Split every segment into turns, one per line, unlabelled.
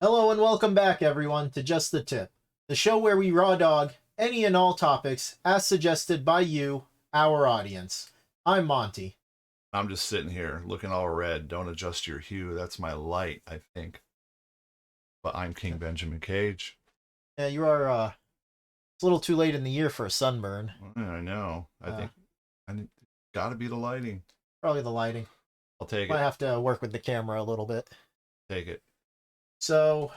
Hello and welcome back, everyone, to Just the Tip, the show where we raw dog any and all topics as suggested by you, our audience. I'm Monty.
I'm just sitting here looking all red. Don't adjust your hue. That's my light, I think. But I'm King Benjamin Cage.
Yeah, you are, it's a little too late in the year for a sunburn.
I know. I think gotta be the lighting.
Probably the lighting.
I'll take
Might
it.
have to work with the camera a little bit.
Take it.
So,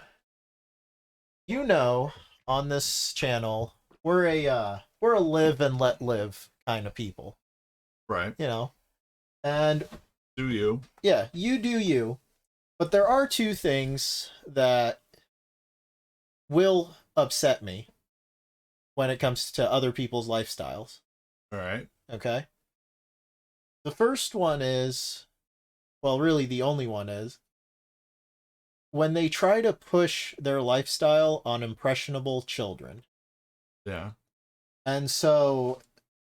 on this channel, we're a live and let live kind of people,
Right.
and
Do you?
yeah, you do you. But there are two things that will upset me when it comes to other people's lifestyles.
All right.
Okay? The first one is, well, really the only one is, when they try to push their lifestyle on impressionable children.
Yeah.
And so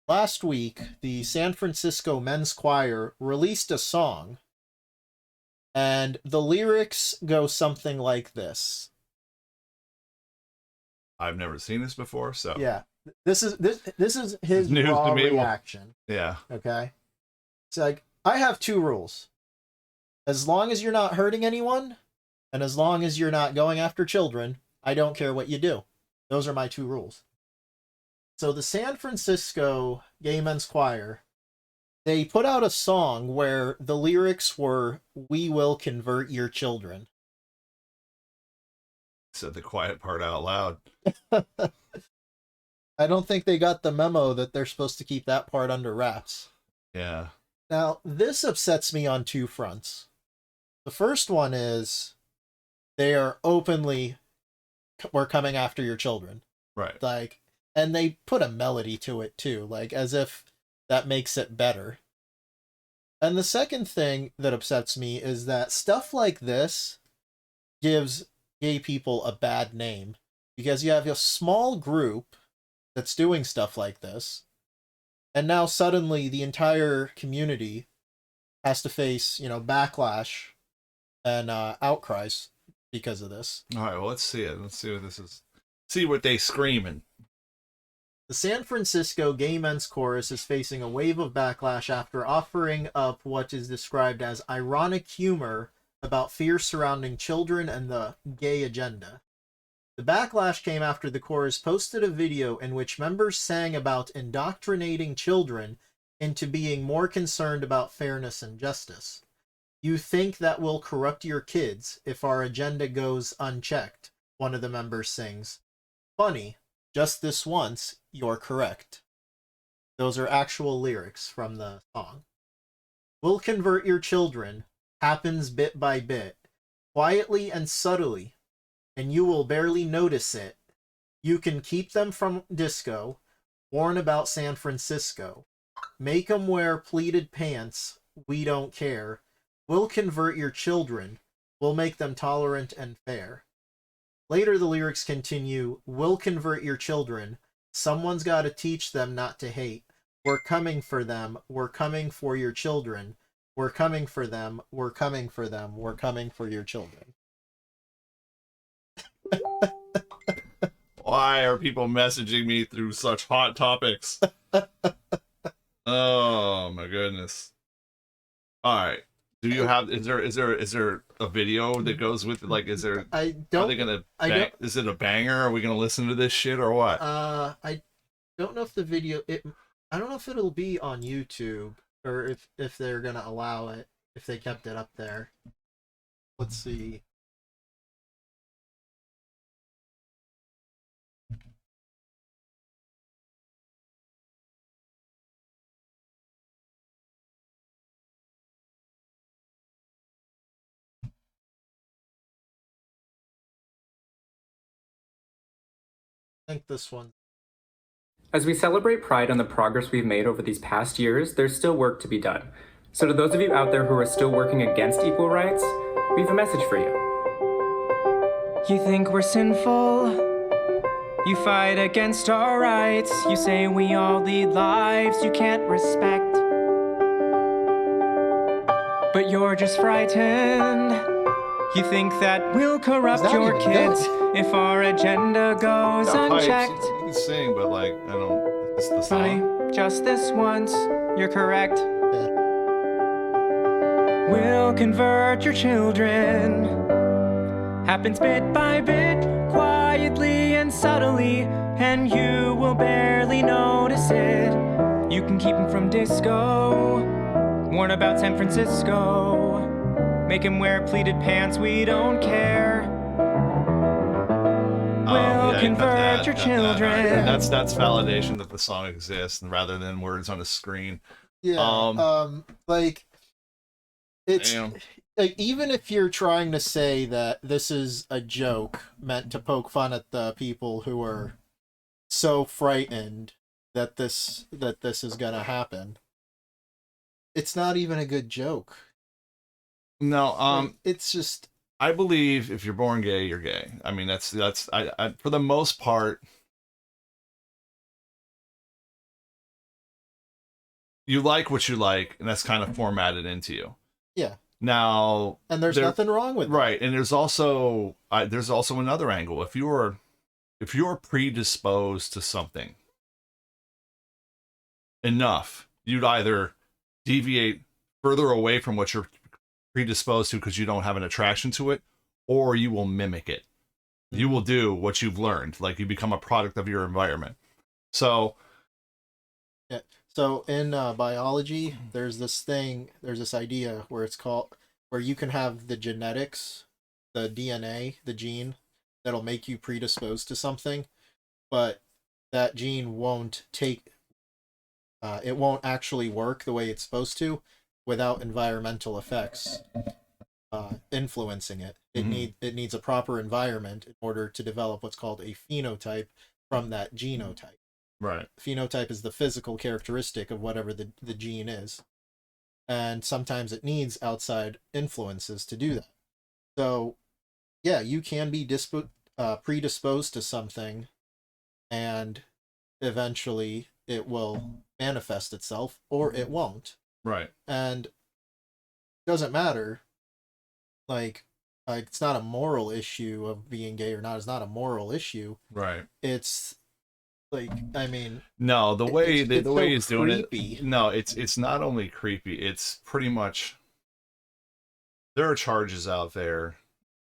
last week, the San Francisco Men's Choir released a song, and the lyrics go something like this.
I've never seen this before, so
Yeah. This is his
News to
raw
me.
reaction.
Yeah.
Okay? It's like, I have two rules. As long as you're not hurting anyone, and as long as you're not going after children, I don't care what you do. Those are my two rules. So the San Francisco Gay Men's Choir, they put out a song where the lyrics were, "We will convert your children."
Said the quiet part out loud.
I don't think they got the memo that they're supposed to keep that part under wraps.
Yeah.
Now, this upsets me on two fronts. The first one is they are openly, we're coming after your children.
Right.
Like, and they put a melody to it too, like as if that makes it better. And the second thing that upsets me is that stuff like this gives gay people a bad name, because you have a small group that's doing stuff like this, and now suddenly the entire community has to face, backlash and outcries because of this.
All right. Well, let's see it. Let's see what this is. See what they screaming.
The San Francisco Gay Men's Chorus is facing a wave of backlash after offering up what is described as ironic humor about fears surrounding children and the gay agenda. The backlash came after the chorus posted a video in which members sang about indoctrinating children into being more concerned about fairness and justice. "You think that will corrupt your kids if our agenda goes unchecked," one of the members sings. "Funny, just this once, you're correct." Those are actual lyrics from the song. "We'll convert your children, happens bit by bit, quietly and subtly, and you will barely notice it. You can keep them from disco, warn about San Francisco. Make 'em wear pleated pants, we don't care. We'll convert your children, we'll make them tolerant and fair." Later the lyrics continue, "We'll convert your children, someone's gotta teach them not to hate. We're coming for them, we're coming for your children. We're coming for them, we're coming for them, we're coming for your children."
Why are people messaging me through such hot topics? Oh my goodness. All right. Do you have is there a video that goes with it? Like is there
I
are they gonna is it a banger? Are we gonna listen to this shit or what?
I don't know if the video I don't know if it'll be on YouTube, or if they're gonna allow it, if they kept it up there. Let's see. I think this one.
As we celebrate Pride and the progress we've made over these past years, there's still work to be done. So to those of you out there who are still working against equal rights, we have a message for you. You think we're sinful? You fight against our rights. You say we all lead lives you can't respect. But you're just frightened. You think that we'll
Is
corrupt
that
your
even
kids
good?
if our agenda goes
Got pipes.
unchecked?
You can sing, but like I don't. It's the
Funny,
song.
just this once, you're correct.
Yeah.
We'll convert your children. Happens bit by bit, quietly and subtly, and you will barely notice it. You can keep them from disco, warn about San Francisco, make him wear pleated pants, we don't care. We'll
Yeah, cut
convert
that,
your
cut that. All right.
children.
That's validation that the song exists, rather than words on a screen.
Yeah. Like it's
Damn.
like, even if you're trying to say that this is a joke meant to poke fun at the people who are so frightened that this is gonna happen, it's not even a good joke.
No,
Like, it's just
I believe if you're born gay, you're gay. I mean, that's I for the most part, you like what you like, and that's kind of formatted into you.
yeah,
Now,
and there's
there-
nothing wrong with it.
right, and there's also another angle. If you're predisposed to something enough, you'd either deviate further away from what you're predisposed to because you don't have an attraction to it, or you will mimic it. You will do what you've learned, like you become a product of your environment. So
So in biology, there's this idea where where you can have the genetics, the DNA, the gene that'll make you predisposed to something, but that gene won't it won't actually work the way it's supposed to without environmental effects influencing it. It needs a proper environment in order to develop what's called a phenotype from that genotype.
right,
Phenotype is the physical characteristic of whatever the gene is, and sometimes it needs outside influences to do that. So yeah, you can be predisposed to something, and eventually it will manifest itself, or it won't,
right,
and it doesn't matter. Like it's not a moral issue of being gay or not. It's not a moral issue.
right.
It's like, I mean,
No, the way
it's
the way
so
he's doing
creepy.
it. No, it's not only creepy. It's pretty much there are charges out there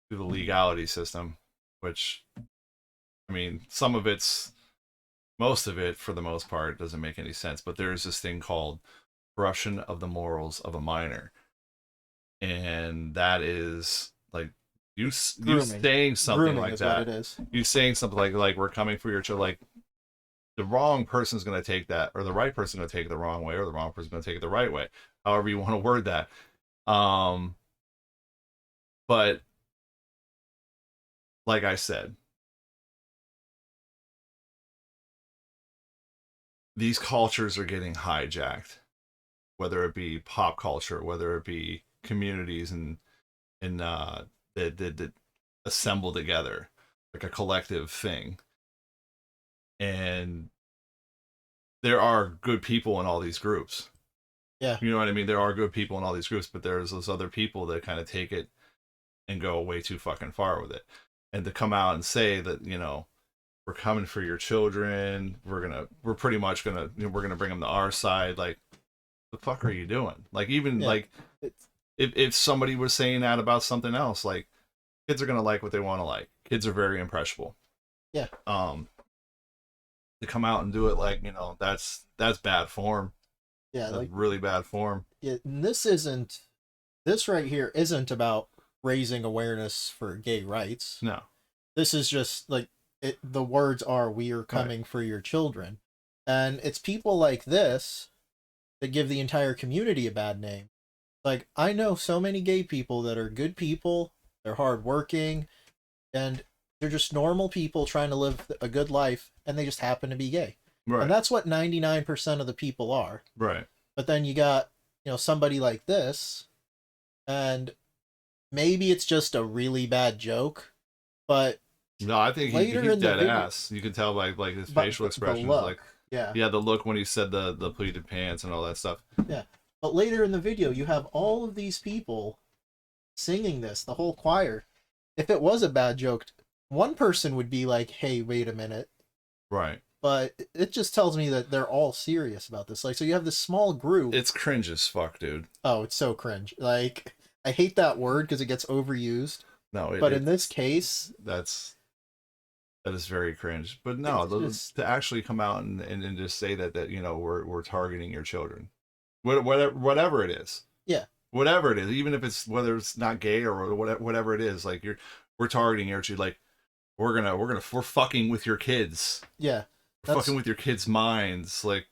through the legality system, which I mean, most of it, for the most part, doesn't make any sense. But there's this thing called corruption of the morals of a minor, and that is like you
Grooming.
saying something
Grooming
like
is
that.
what it is.
You saying something like we're coming for your child, like the wrong person's going to take that, or the right person's going to take it the wrong way, or the wrong person's going to take it the right way, however you want to word that. But like I said, these cultures are getting hijacked, whether it be pop culture, whether it be communities and that assemble together like a collective thing. And there are good people in all these groups.
Yeah.
You know what I mean? There are good people in all these groups, but there's those other people that kind of take it and go way too fucking far with it. And to come out and say that, you know, we're coming for your children, we're pretty much gonna, you know, we're gonna bring them to our side. Like, the fuck are you doing? Like, even like, if somebody was saying that about something else, like, kids are gonna like what they want to like. Kids are very impressionable.
Yeah.
To come out and do it, like, you know, that's bad form.
Yeah,
That's
like
really bad form.
and this right here isn't about raising awareness for gay rights.
No.
This is just like the words are, "We are coming for your children," and it's people like this that give the entire community a bad name. Like, I know so many gay people that are good people, they're hardworking, and they're just normal people trying to live a good life, and they just happen to be gay.
Right.
And that's what 99% of the people are.
Right.
But then you got, you know, somebody like this, and maybe it's just a really bad joke, but
No, I think
later
he's
in the
dead
video-
ass. You can tell by like his
but
facial
the
expressions,
look,
like
yeah.
the look when he said the pleated pants and all that stuff.
But later in the video, you have all of these people singing this, the whole choir, if it was a bad joke, one person would be like, hey, wait a minute.
Right.
But it just tells me that they're all serious about this. Like, so you have this small group.
It's cringe as fuck, dude.
Oh, it's so cringe. Like, I hate that word because it gets overused.
No,
But in this case,
that is very cringe. But no, to actually come out and just say that you know we're targeting your children, whatever it is.
Yeah.
Whatever it is, even if it's whether it's not gay or whatever it is, like we're targeting your children. Like we're fucking with your kids.
Yeah.
We're fucking with your kids' minds. Like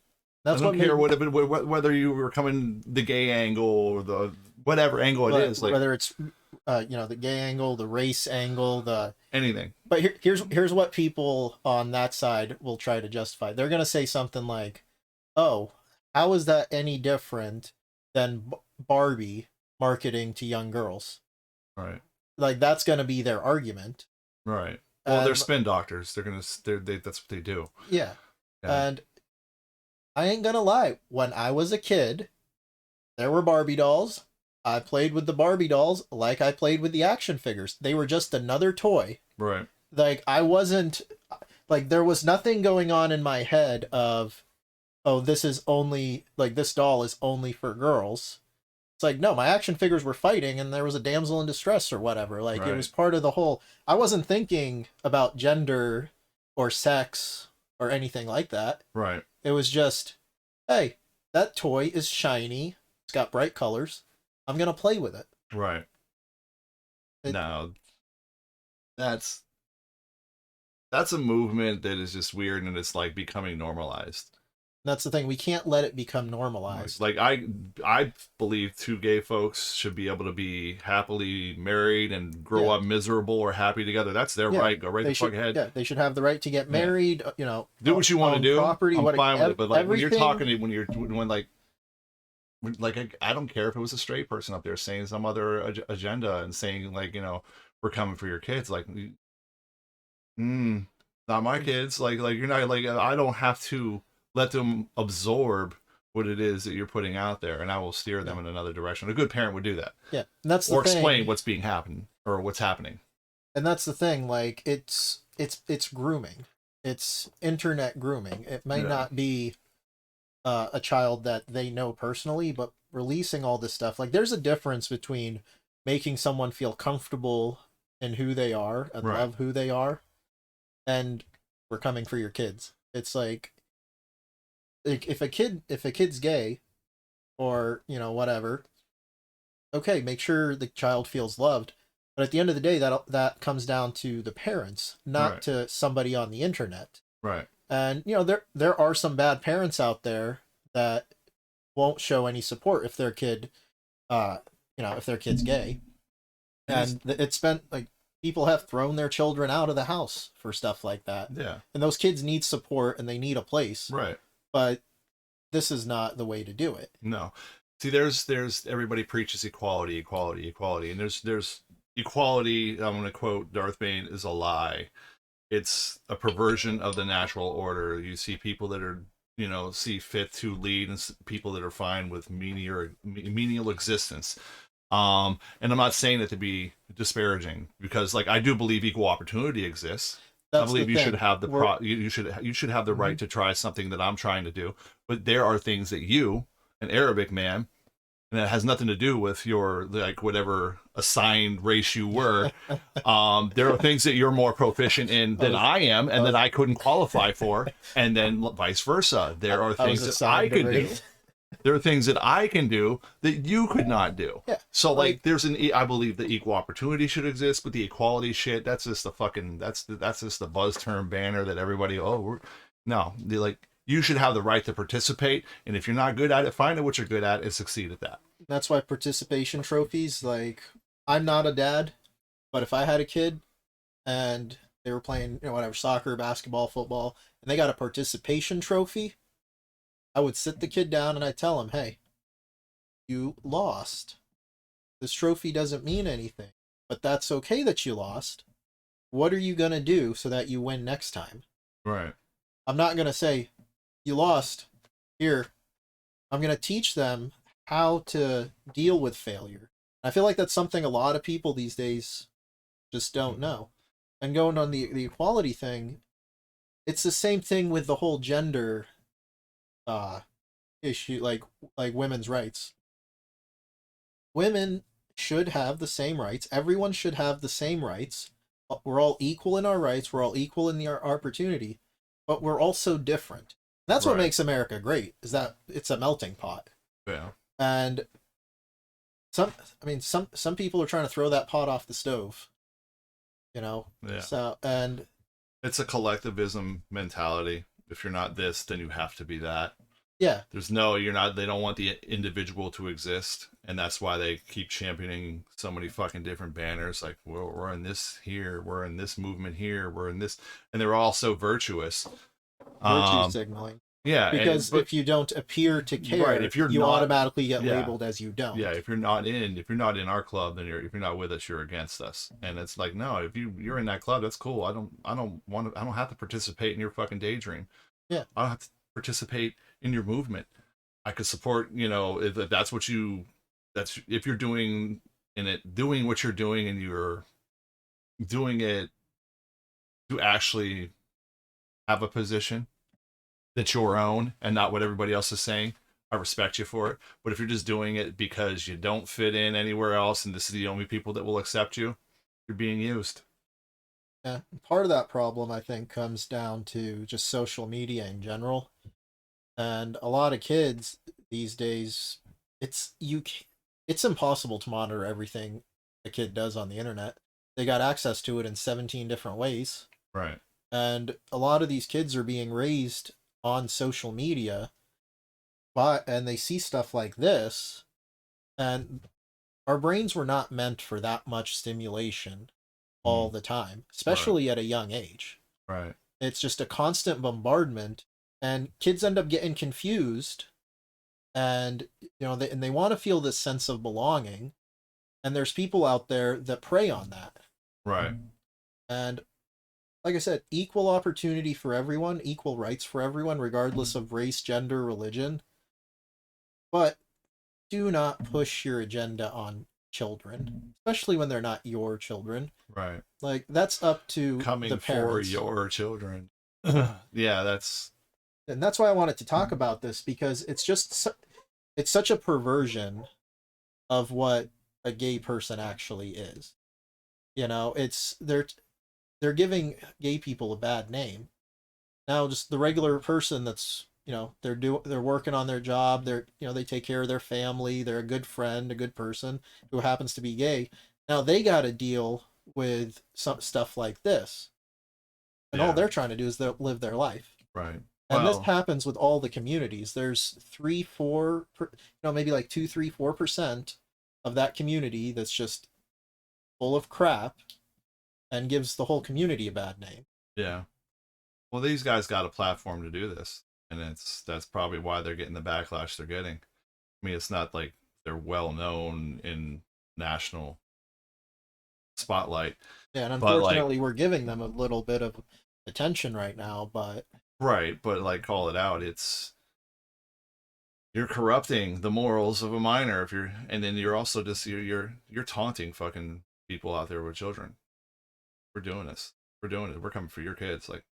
that's
I don't
what
care whether you were coming the gay angle or the whatever angle it is, like
whether it's the gay angle, the race angle, the
anything.
But here's what people on that side will try to justify. They're gonna say something like, "Oh, how is that any different than Barbie marketing to young girls?"
Right.
Like that's gonna be their argument.
Right. Well, they're spin doctors. That's what they do.
Yeah. And I ain't gonna lie. When I was a kid, there were Barbie dolls. I played with the Barbie dolls like I played with the action figures. They were just another toy.
Right.
Like I wasn't like there was nothing going on in my head of, oh, this is only like this doll is only for girls. It's like, no, my action figures were fighting and there was a damsel in distress or whatever. Like
right.
It was part of the whole. I wasn't thinking about gender or sex or anything like that.
Right.
It was just, hey, that toy is shiny. It's got bright colors. I'm going to play with it.
Right. No. That's a movement that is just weird and it's like becoming normalized.
That's the thing. We can't let it become normalized.
Like I believe two gay folks should be able to be happily married and grow up miserable or happy together. That's their right. Go right the fuck ahead.
Yeah, they should have the right to get married. You know,
do what you want to do.
Property,
I'm fine with it. But like when you're talking, I don't care if it was a straight person up there saying some other agenda and saying like, you know, we're coming for your kids. Like, not my kids. Like you're not like I don't have to let them absorb what it is that you're putting out there, and I will steer them in another direction. A good parent would do that.
Yeah, and that's the
or
thing.
Explain what's being happened or what's happening.
And that's the thing. Like it's grooming. It's internet grooming. It may not be a child that they know personally, but releasing all this stuff. Like there's a difference between making someone feel comfortable in who they are and love who they are, and we're coming for your kids. It's like if a kid's gay or, you know, whatever, okay, make sure the child feels loved. But at the end of the day, that comes down to the parents, not to somebody on the internet.
Right.
And, you know, there are some bad parents out there that won't show any support if their kid, if their kid's gay. And it's been like people have thrown their children out of the house for stuff like that.
Yeah.
And those kids need support and they need a place.
Right.
But this is not the way to do it.
No. See, there's everybody preaches equality, and there's equality. I'm going to quote Darth Bane, is a lie. It's a perversion of the natural order. You see people that are, you know, see fit to lead, and people that are fine with menial existence. And I'm not saying it to be disparaging, because like I do believe equal opportunity exists. I believe you should have you should have the right to try something that I'm trying to do. But there are things that you, an Arabic man, and that has nothing to do with your like whatever assigned race you were. There are things that you're more proficient in than I am, and that I couldn't qualify for, and then vice versa. There are things that I could do. There are things that I can do that you could not do.
Yeah.
So like I believe that equal opportunity should exist, but the equality shit, that's just the fucking, that's just the buzz term banner that everybody, you should have the right to participate. And if you're not good at it, find out what you're good at and succeed at that.
That's why participation trophies, like I'm not a dad, but if I had a kid and they were playing, you know, whatever, soccer, basketball, football, and they got a participation trophy, I would sit the kid down and I'd tell him, hey, you lost. This trophy doesn't mean anything, but that's okay that you lost. What are you going to do so that you win next time?
Right.
I'm not going to say, you lost. Here, I'm going to teach them how to deal with failure. I feel like that's something a lot of people these days just don't know. And going on the equality thing, it's the same thing with the whole gender issue, like women's rights. Women should have the same rights. Everyone should have the same rights. We're all equal in our rights. We're all equal in our opportunity, but we're also different. That's what
Right.
makes America great, is that it's a melting pot.
Yeah.
And some people are trying to throw that pot off the stove, you know?
Yeah.
So, and
It's a collectivism mentality. If you're not this, then you have to be that.
yeah,
You're not, they don't want the individual to exist. And that's why they keep championing so many fucking different banners. Like, we're in this here, we're in this movement here, we're in this. And they're all so virtuous.
virtue signaling.
Yeah.
Because if you don't appear to care,
Right, if you're
you
not-
automatically get
yeah.
labeled as you don't.
yeah, if you're not in our club, then if you're not with us, you're against us. And it's like, no, if you're in that club, that's cool. I don't have to participate in your fucking daydream.
Yeah.
I don't have to participate in your movement. I could support, if that's what if you're doing what you're doing and you're doing it to actually have a position that's your own and not what everybody else is saying, I respect you for it. But if you're just doing it because you don't fit in anywhere else and this is the only people that will accept you, you're being used.
Yeah. Part of that problem, I think, comes down to just social media in general. And a lot of kids these days, it's impossible to monitor everything a kid does on the internet. They got access to it in 17 different ways.
Right.
And a lot of these kids are being raised on social media, and they see stuff like this, and our brains were not meant for that much stimulation all the time, especially at a young age.
Right.
It's just a constant bombardment, and kids end up getting confused, and they want to feel this sense of belonging, and there's people out there that prey on that.
Right.
And like I said, equal opportunity for everyone, equal rights for everyone, regardless of race, gender, religion. But do not push your agenda on children, especially when they're not your children.
Right.
Like, that's up to
Coming
the
for
parents.
your children. Yeah, that's
And that's why I wanted to talk about this, because it's such a perversion of what a gay person actually is. They're giving gay people a bad name. Now, just the regular person that's, they're working on their job, they take care of their family, they're a good friend, a good person who happens to be gay. Now they got to deal with some stuff like this. And all they're trying to do is live their life.
right.
And this
Well,
happens with all the communities. There's 3-4, maybe like 2-3-4% of that community that's just full of crap and gives the whole community a bad name.
yeah. Well, these guys got a platform to do this, and that's probably why they're getting the backlash they're getting. I mean, it's not like they're well known in national spotlight.
Yeah, and
But,
unfortunately, we're giving them a little bit of attention right now, but
Right, but call it out. You're corrupting the morals of a minor and then you're also just you're taunting fucking people out there with children. We're doing this. We're doing it. We're coming for your kids. Like,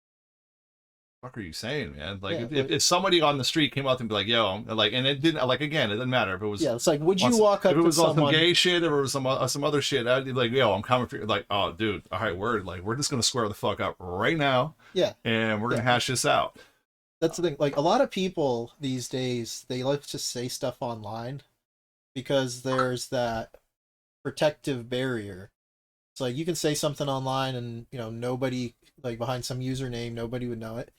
fuck are you saying, man? Like,
Yeah,
if somebody on the street came up and be like, "Yo," and it didn't, again, it doesn't matter if it was.
yeah, it's like, would you walk up
if it
to
was on some
someone?
gay shit, or it was some other shit, I'd be like, "Yo, I'm coming for you." Like, oh, dude, all right, word. Like, we're just gonna square the fuck up right now.
Yeah,
and we're gonna hash this out.
that's the thing. Like, a lot of people these days, they like to say stuff online because there's that protective barrier. It's like you can say something online and, nobody, like behind some username, nobody would know it.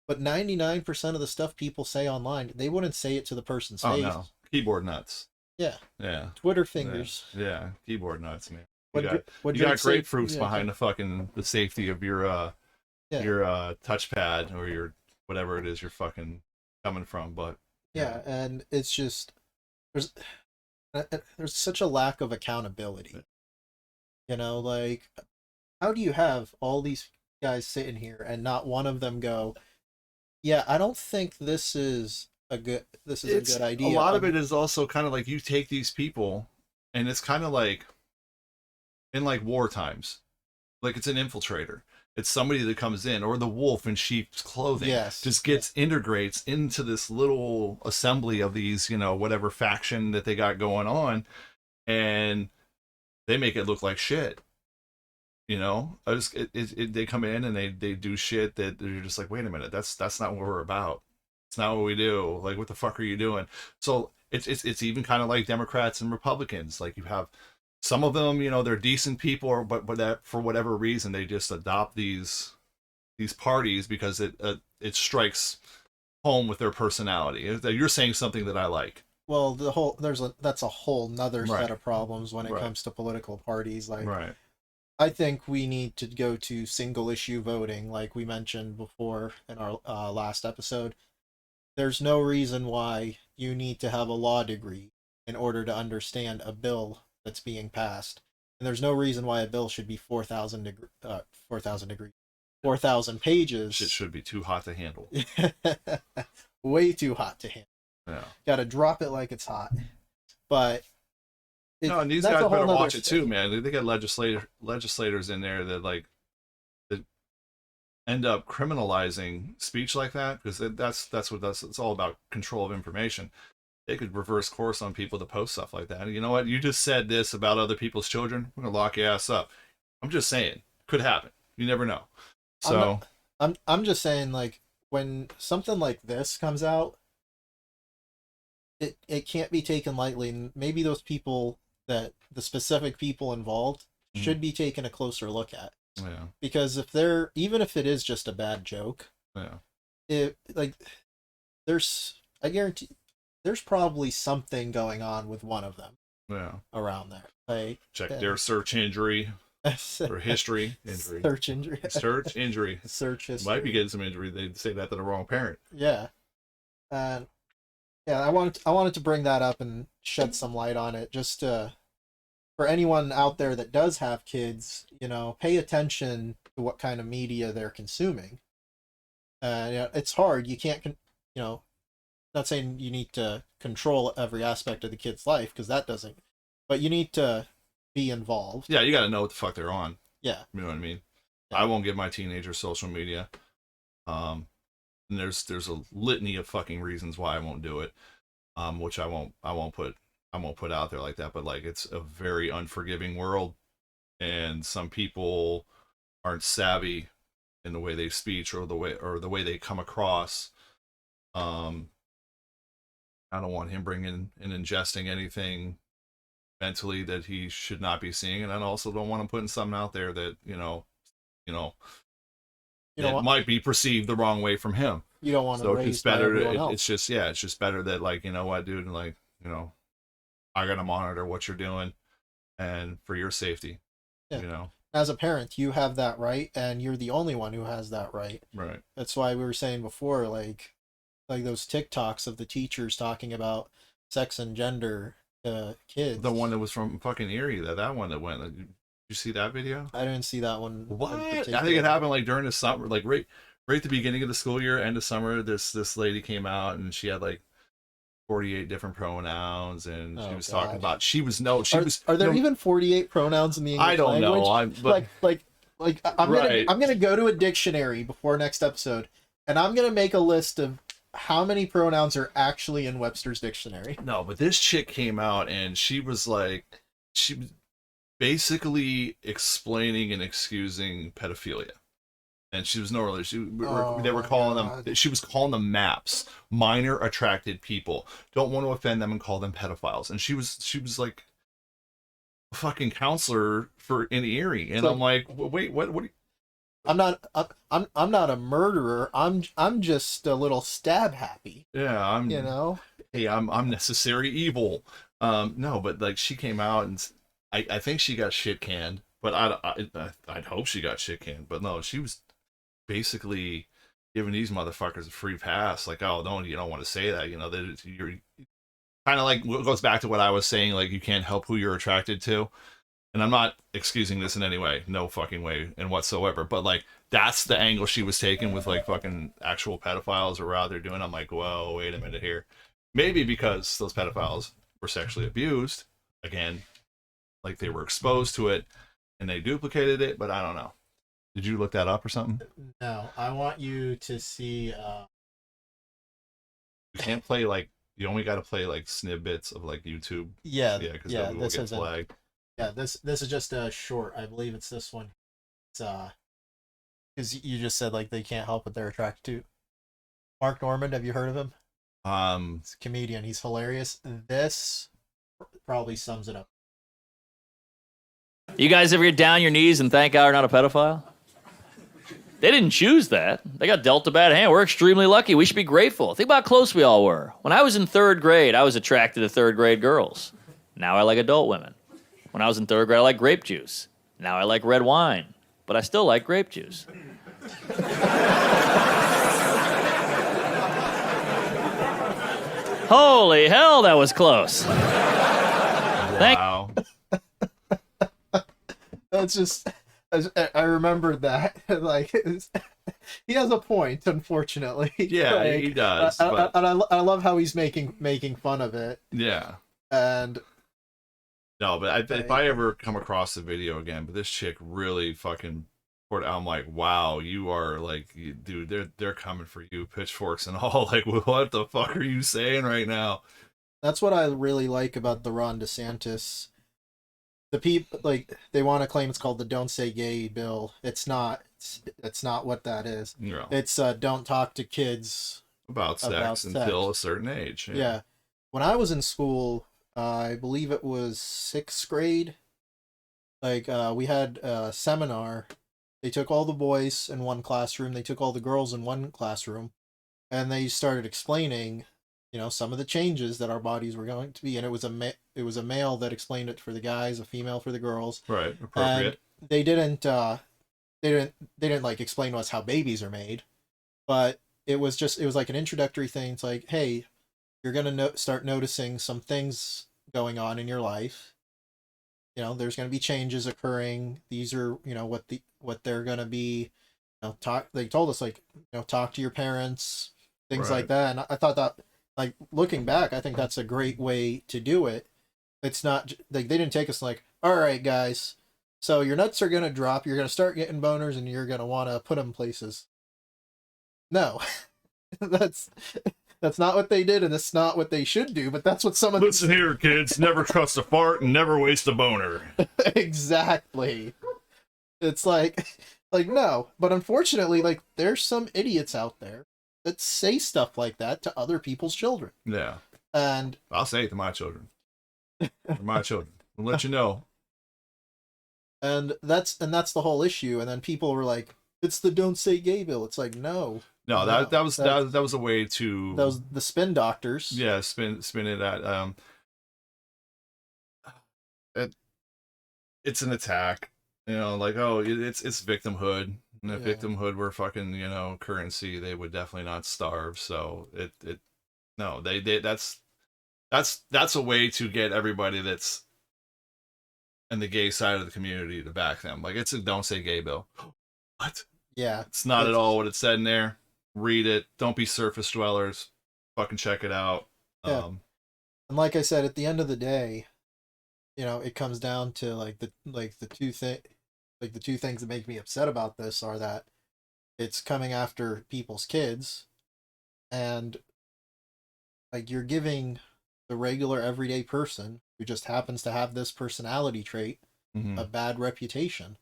But 99% of the stuff people say online, they wouldn't say it to the person's
Oh
face.
no, keyboard nuts.
Yeah.
Yeah.
Twitter fingers.
Yeah, keyboard nuts, man.
What
You
Drake
got
say-
grapefruits
yeah,
behind the safety of your touchpad or your whatever it is you're fucking coming from, but
Yeah, and it's just there's such a lack of accountability. Like, how do you have all these guys sitting here and not one of them go, "Yeah, I don't think this is a good idea."
A lot of it is also kind of like you take these people And it's kind of like in like war times, like it's an infiltrator. It's somebody that comes in, or the wolf in sheep's clothing.
Yes.
Just integrates into this little assembly of these, whatever faction that they got going on, and they make it look like shit. They come in and they do shit that you're just like, wait a minute, that's not what we're about. It's not what we do. Like, what the fuck are you doing? So it's even kind of like Democrats and Republicans. Like, you have some of them, they're decent people, but that for whatever reason they just adopt these parties because it strikes home with their personality. You're saying something that I like.
Well, that's a whole nother
Right.
set of problems when it
Right.
comes to political parties. Like,
Right.
I think we need to go to single issue voting, like we mentioned before in our last episode. There's no reason why you need to have a law degree in order to understand a bill that's being passed, and there's no reason why a bill should be 4,000 pages.
Shit should be too hot to handle.
Way too hot to handle.
Yeah.
Got to drop it like it's hot. But
No, and these
that's
guys
a whole
better
nother
watch it too,
thing.
man. They got legislators in there that end up criminalizing speech like that, because it's all about control of information. They could reverse course on people that post stuff like that. You know what? You just said this about other people's children. We're gonna lock your ass up. I'm just saying, could happen. You never know. So
I'm just saying, like, when something like this comes out, it can't be taken lightly, and maybe those people, that the specific people involved, should be taken a closer look at.
yeah,
Because even if it is just a bad joke,
yeah,
I guarantee there's probably something going on with one of them
yeah.
around there. Like,
Check their search injury or history injury.
search injury,
Search injury.
search history.
Might be getting some injury. They'd say that to the wrong parent.
Yeah, and yeah, I wanted to bring that up and shed some light on it, just for anyone out there that does have kids, pay attention to what kind of media they're consuming. It's hard. You can't, not saying you need to control every aspect of the kid's life, because that doesn't, but you need to be involved.
Yeah, you got to know what the fuck they're on.
Yeah.
You know what I mean?
Yeah.
I won't give my teenagers social media. And there's a litany of fucking reasons why I won't do it. Which I won't put out there like that, but like, it's a very unforgiving world, and some people aren't savvy in the way they speak or the way they come across. I don't want him bringing and ingesting anything mentally that he should not be seeing, and I also don't want him putting something out there that it might be perceived the wrong way from him.
You don't want to
So
raise
it's better.
by everyone else.
It's just better that, like, you know what, dude, like, I gotta monitor what you're doing, and for your safety.
Yeah. As a parent, you have that right, and you're the only one who has that right.
Right.
That's why we were saying before, like those TikToks of the teachers talking about sex and gender to kids.
The one that was from fucking Erie, that one that went. Did you see that video?
I didn't see that one.
What? I think it happened like during the summer, like right at the beginning of the school year, end of summer. This lady came out and she had like 48 different pronouns, and she was talking about
Are there even 48 pronouns in the English
I don't
language?
know.
I'm gonna go to a dictionary before next episode, and I'm gonna make a list of how many pronouns are actually in Webster's dictionary.
No, but this chick came out and she was basically explaining and excusing pedophilia. And she was normally they were calling them, she was calling them MAPs, minor attracted people. Don't want to offend them and call them pedophiles. And she was like a fucking counselor in Erie. And I'm like, wait, what do you...
I'm not a murderer. I'm just a little stab happy.
Yeah, hey, I'm necessary evil. No, but like, she came out and I think she got shit canned, but I'd hope she got shit canned. But no, she was basically giving these motherfuckers a free pass. Like, oh, you don't want to say that, that you're kind of like, what goes back to what I was saying, like, you can't help who you're attracted to. And I'm not excusing this in any way, no fucking way and whatsoever. But like, that's the angle she was taking with like fucking actual pedophiles or what out there doing. I'm like, whoa, wait a minute here. Maybe because those pedophiles were sexually abused. Again, like they were exposed to it and they duplicated it, but I don't know. Did you look that up or something?
No, I want you to see.
You can't play like you only got to play like snippets of like YouTube.
Yeah,
Because
yeah.
we will
This
get
isn't.
flagged.
Yeah, this is just a short. I believe it's this one. It's because you just said like they can't help what they're attracted to. Mark Normand, have you heard of him? He's a comedian. He's hilarious. This probably sums it up.
You guys ever get down on your knees and thank God you're not a pedophile? They didn't choose that. They got dealt a bad hand. We're extremely lucky. We should be grateful. Think about how close we all were. When I was in third grade, I was attracted to third grade girls. Now I like adult women. When I was in third grade, I like grape juice. Now I like red wine. But I still like grape juice. Holy hell, that was close.
Wow.
That's just. I remembered that. Like, he has a point, unfortunately.
Yeah,
like,
he does.
And
But
I love how he's making fun of it.
yeah.
And
No, but if I ever come across the video again, but this chick really fucking I'm like, wow, you are like, dude, they're coming for you, pitchforks and all. Like, what the fuck are you saying right now?
that's what I really like about the Ron DeSantis. The people, like, they want to claim it's called the "Don't Say Gay" bill. It's not. It's not what that is.
You know,
It's don't talk to kids
about sex
about
until
sex.
a certain age.
Yeah. When I was in school, I believe it was 6th grade. Like, we had a seminar. They took all the boys in one classroom. They took all the girls in one classroom, and they started explaining, some of the changes that our bodies were going to be. And it was a male that explained it for the guys, a female for the girls.
Right. Appropriate.
And they didn't like explain to us how babies are made, but it was like an introductory thing. It's like, hey, you're gonna start noticing some things going on in your life. There's gonna be changes occurring. These are what they're gonna be. They told us, like, talk to your parents, things
Right.
like that. And I thought that, like, looking back, I think that's a great way to do it. It's not like they didn't take us like, all right, guys, so your nuts are gonna drop. You're gonna start getting boners, and you're gonna want to put them places. No, that's not what they did, and it's not what they should do. But that's what some of
Listen here, kids. Never trust a fart and never waste a boner.
exactly. It's like no, but unfortunately, like, there's some idiots out there that say stuff like that to other people's children,
Yeah.
and
I'll say it to my children. They're my children. I'll let you know.
that's the whole issue. And then people were like, it's the "Don't Say Gay" bill. It's like, no,
No,
No,
that was a way to
that was the spin doctors.
yeah, spin it at it's an attack. Like, oh, it's victimhood. And if
Yeah.
victimhood were fucking, currency, they would definitely not starve. So no, they that's a way to get everybody that's in the gay side of the community to back them. Like, it's a "Don't Say Gay" bill. What?
Yeah,
It's not at all what it said in there. Read it. Don't be surface dwellers. Fucking check it out.
Yeah. And like I said, at the end of the day, it comes down to the two things that make me upset about this are that it's coming after people's kids, and, like, you're giving the regular everyday person who just happens to have this personality trait
Mhm.
a bad reputation,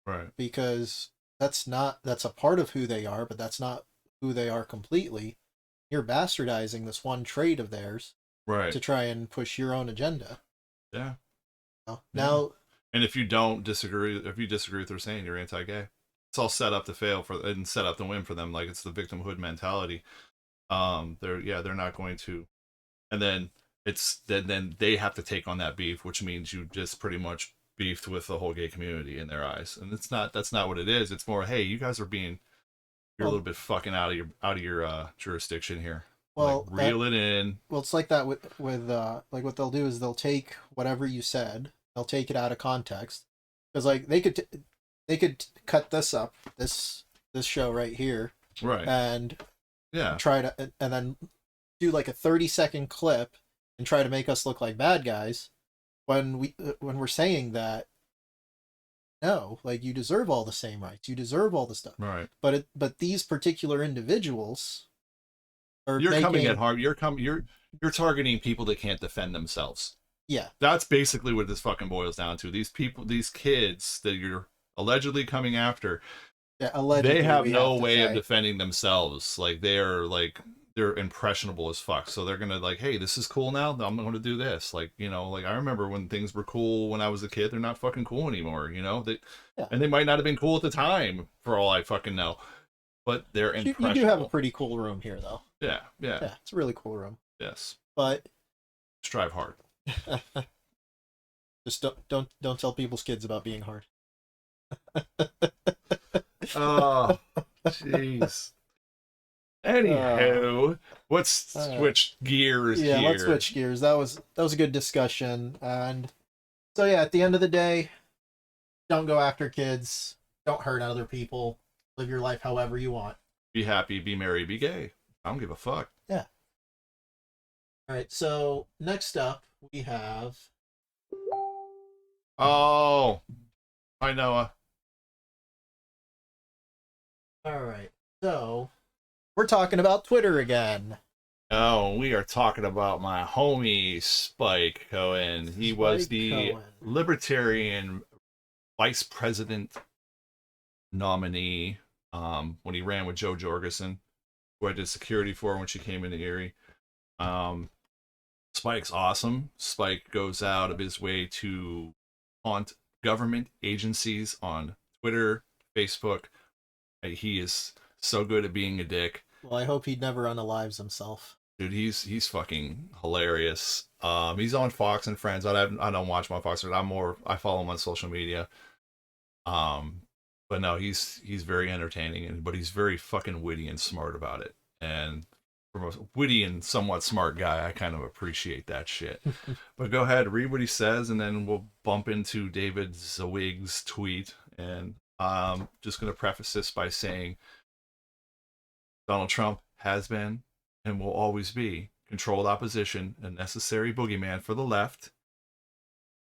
Right.
because that's a part of who they are, but that's not who they are completely. You're bastardizing this one trait of theirs
Right.
to try and push your own agenda.
Yeah.
Now,
And if you disagree with what they're saying, you're anti-gay. It's all set up to fail and set up to win for them. Like, it's the victimhood mentality. They're not going to, and then then they have to take on that beef, which means you just pretty much beefed with the whole gay community in their eyes. And that's not what it is. It's more, hey, you guys are you're a little bit fucking out of your jurisdiction here.
well,
Like, reel it in.
well, it's like that with like, what they'll do is they'll take whatever you said, they'll take it out of context, because, like, they could cut this up, this show right here,
Right.
and
Yeah.
try to, and then do like a 30-second clip and try to make us look like bad guys, when we're saying that, no, like, you deserve all the same rights, you deserve all the stuff,
Right.
but these particular individuals are
You're coming
making,
at harm. You're targeting people that can't defend themselves.
yeah,
That's basically what this fucking boils down to. These people, these kids that you're allegedly coming after,
yeah, allegedly,
they have
we
no
to
way of
say.
defending themselves. Like they're impressionable as fuck. So they're gonna like, hey, this is cool now. I'm gonna do this. Like, you know, like I remember when things were cool when I was a kid. They're not fucking cool anymore. You know,
Yeah.
and they might not have been cool at the time for all I fucking know. But they're
You
impressionable.
do have a pretty cool room here, though.
Yeah.
Yeah, it's a really cool room.
Yes.
But
Strive hard.
just don't tell people's kids about being hard.
Oh, jeez. Anywho, let's switch gears
Yeah,
here.
let's switch gears. That was a good discussion. And so yeah, at the end of the day, don't go after kids. Don't hurt other people. Live your life however you want.
Be happy, be merry, be gay. I don't give a fuck.
Yeah. All right. So next up we have.
Oh, hi Noah.
All right. So we're talking about Twitter again.
Oh, we are talking about my homie Spike Cohen. He was
Spike
the
Cohen.
Libertarian vice president nominee when he ran with Joe Jorgensen, who I did security for when she came into Erie. Spike's awesome. Spike goes out of his way to haunt government agencies on Twitter, Facebook. He is so good at being a dick.
Well, I hope he never unalives himself.
Dude, he's fucking hilarious. He's on Fox and Friends. I don't watch my Fox, but I follow him on social media. But no, he's very entertaining, but he's very fucking witty and smart about it. And from a witty and somewhat smart guy, I kind of appreciate that shit. But go ahead, read what he says, and then we'll bump into David Zawig's tweet. And just going to preface this by saying Donald Trump has been and will always be controlled opposition, a necessary boogeyman for the left.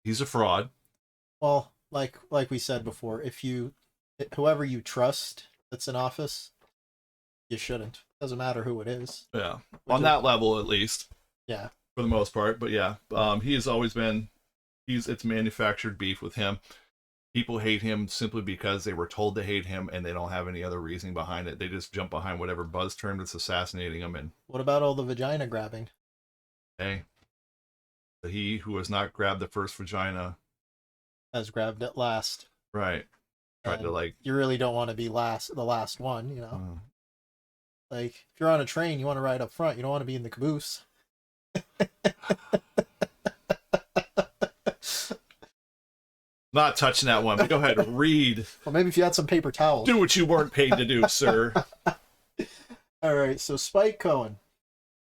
He's a fraud.
Well, like we said before, whoever you trust that's in office, you shouldn't. Doesn't matter who it is.
Yeah, on that level at least.
Yeah,
for the most part. But yeah, he has always been. It's manufactured beef with him. People hate him simply because they were told to hate him, and they don't have any other reasoning behind it. They just jump behind whatever buzz term that's assassinating him. And
what about all the vagina grabbing?
hey, he who has not grabbed the first vagina
has grabbed it last.
Right. Tried to like.
You really don't want to be the last one, you know. Like if you're on a train, you want to ride up front. You don't want to be in the caboose.
Not touching that one, but go ahead, read.
Well, maybe if you had some paper towels.
Do what you weren't paid to do, sir.
All right, so Spike Cohen.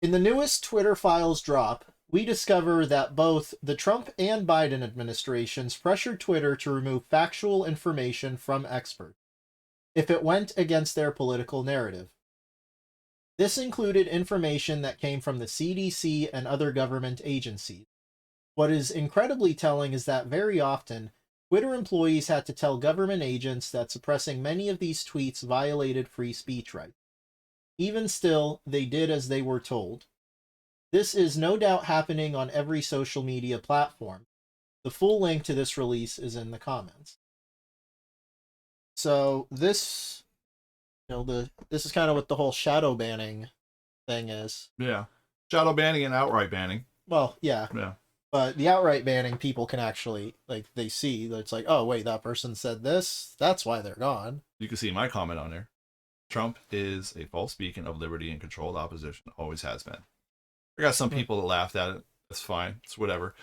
In the newest Twitter files drop, we discover that both the Trump and Biden administrations pressured Twitter to remove factual information from experts if it went against their political narrative. This included information that came from the CDC and other government agencies. What is incredibly telling is that very often, Twitter employees had to tell government agents that suppressing many of these tweets violated free speech rights. Even still, they did as they were told. This is no doubt happening on every social media platform. The full link to this release is in the comments. So this, this is kind of what the whole shadow banning thing is.
Yeah. Shadow banning and outright banning.
Well, yeah.
Yeah.
But the outright banning, people can actually, they see that it's like, oh, wait, that person said this. That's why they're gone.
You can see my comment on there. Trump is a false beacon of liberty and controlled opposition. Always has been. I got some people that laughed at it. That's fine. It's whatever.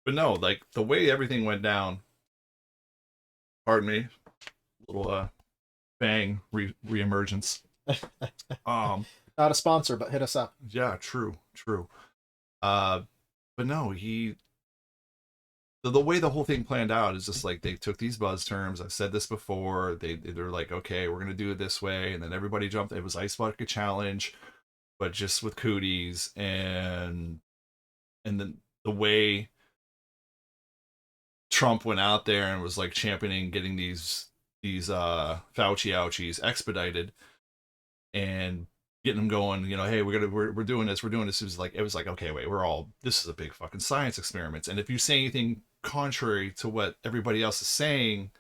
But no, like the way everything went down, pardon me, little bang reemergence.
Not a sponsor, but hit us up.
Yeah, true. But no, the way the whole thing planned out is just like they took these buzz terms. I've said this before. They're like, okay, we're gonna do it this way, and then everybody jumped. It was Ice Bucket Challenge, but just with cooties, and then the way Trump went out there and was like championing getting these Fauci ouchies expedited and getting them going, hey, we're doing this, it was like, okay, wait, this is a big fucking science experiment. And if you say anything contrary to what everybody else is saying,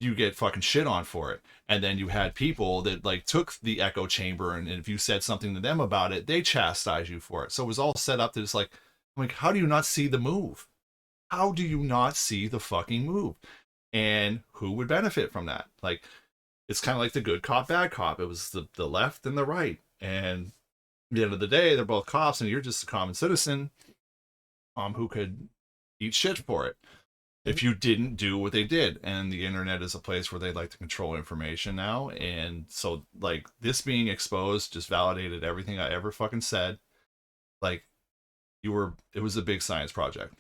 you get fucking shit on for it. And then you had people that like took the echo chamber, and if you said something to them about it, they chastise you for it. So it was all set up that it's like, how do you not see the move? How do you not see the fucking move? And who would benefit from that? Like, it's kind of like the good cop, bad cop. It was the left and the right. And at the end of the day, they're both cops, and you're just a common citizen who could eat shit for it if you didn't do what they did. And the internet is a place where they like to control information now. And so, like, this being exposed just validated everything I ever fucking said. Like, it was a big science project.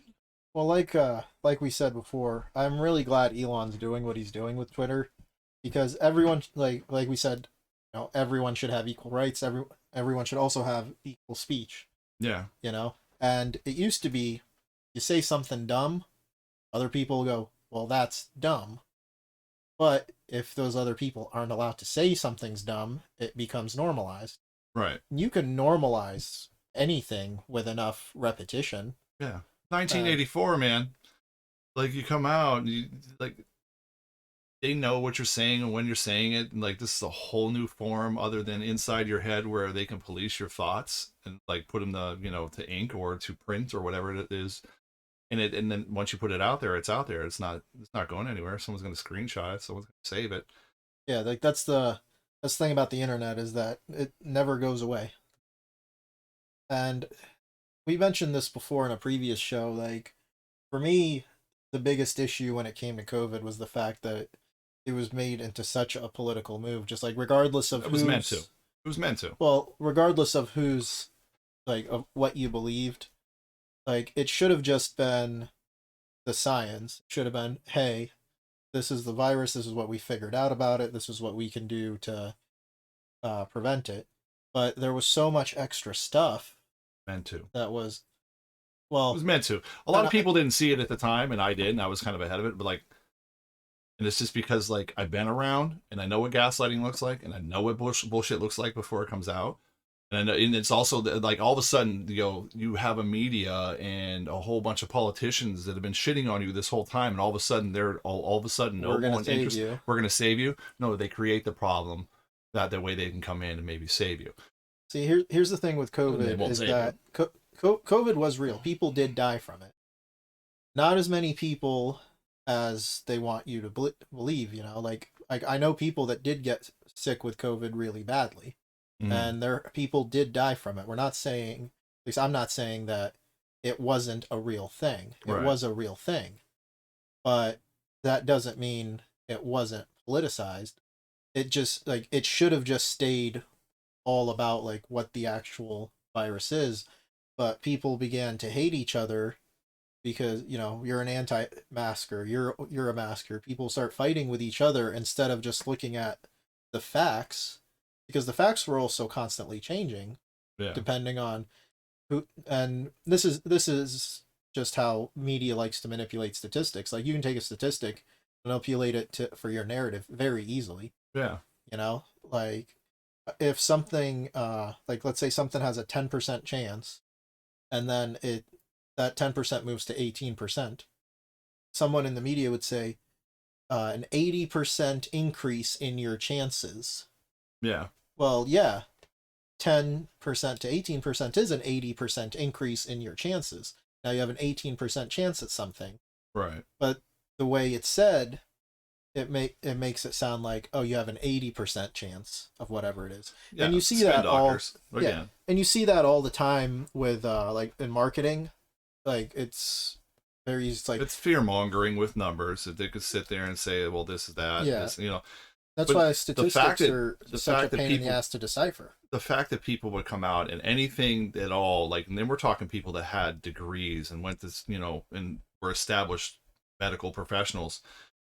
Well, like we said before, I'm really glad Elon's doing what he's doing with Twitter, because everyone, like we said, everyone should have equal rights. Everyone should also have equal speech.
Yeah.
And it used to be, you say something dumb, other people go, well, that's dumb. But if those other people aren't allowed to say something's dumb, it becomes normalized.
Right.
You can normalize anything with enough repetition.
Yeah. 1984, man. Like, you come out and they know what you're saying and when you're saying it, and like, this is a whole new form other than inside your head where they can police your thoughts and like put them to ink or to print or whatever it is. And then once you put it out there, it's out there. It's not going anywhere. Someone's going to screenshot it. Someone's going to save it.
Yeah, like that's the thing about the internet, is that it never goes away. And we mentioned this before in a previous show. Like, for me, the biggest issue when it came to COVID was the fact that it was made into such a political move. Just like, regardless of
It was meant to. It was meant to.
Well, regardless of who's, like, of what you believed, like, it should have just been the science. It should have been, hey, this is the virus. This is what we figured out about it. This is what we can do to prevent it. But there was so much extra stuff.
Meant to.
That was, well,
it was meant to. A lot of people didn't see it at the time, and I did, and I was kind of ahead of it. But like, and it's just because like I've been around, and I know what gaslighting looks like, and I know what bullshit looks like before it comes out, and I know, and it's also like all of a sudden, you have a media and a whole bunch of politicians that have been shitting on you this whole time, and all of a sudden they're all of a sudden no one interested. We're gonna save you. No, they create the problem that way they can come in and maybe save you.
See, here's the thing with COVID, is that COVID was real. People did die from it. Not as many people as they want you to believe, Like, I know people that did get sick with COVID really badly. And people did die from it. We're not saying, at least I'm not saying, that it wasn't a real thing. It was a real thing. But that doesn't mean it wasn't politicized. It just, like, it should have just stayed all about like what the actual virus is, but people began to hate each other because you're an anti-masker, you're a masker. People start fighting with each other instead of just looking at the facts, because the facts were also constantly changing, depending on who. And this is just how media likes to manipulate statistics. Like, you can take a statistic, manipulate it for your narrative very easily.
Yeah.
Like, if something, like, let's say something has a 10% chance, and then that 10% moves to 18%, someone in the media would say, an 80% increase in your chances.
Yeah.
Well, yeah, 10% to 18% is an 80% increase in your chances. Now you have an 18% chance at something.
Right.
But the way it's said, it makes it sound like, oh, you have an 80% chance of whatever it is. Yeah, and you see that and you see that all the time with like in marketing. Like, it's very, like,
it's fear mongering with numbers that they could sit there and say, well, this is that.
Yeah.
This,
that's why statistics are such a pain in the ass to decipher.
The fact that people would come out and anything at all, like, and then we're talking people that had degrees and went to, and were established medical professionals.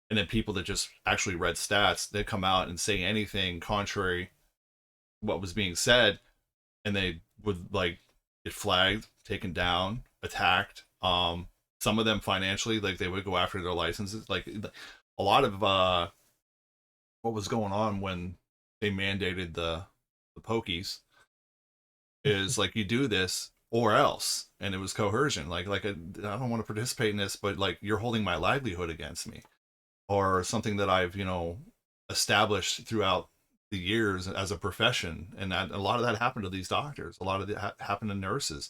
And then people that just actually read stats, they come out and say anything contrary what was being said, and they would like get flagged, taken down, attacked. some of them financially, like they would go after their licenses. Like a lot of what was going on when they mandated the pokies is like, you do this or else, and it was coercion. Like I don't want to participate in this, but like you're holding my livelihood against me, or something that I've established throughout the years as a profession. And that, a lot of that happened to these doctors, a lot of it happened to nurses.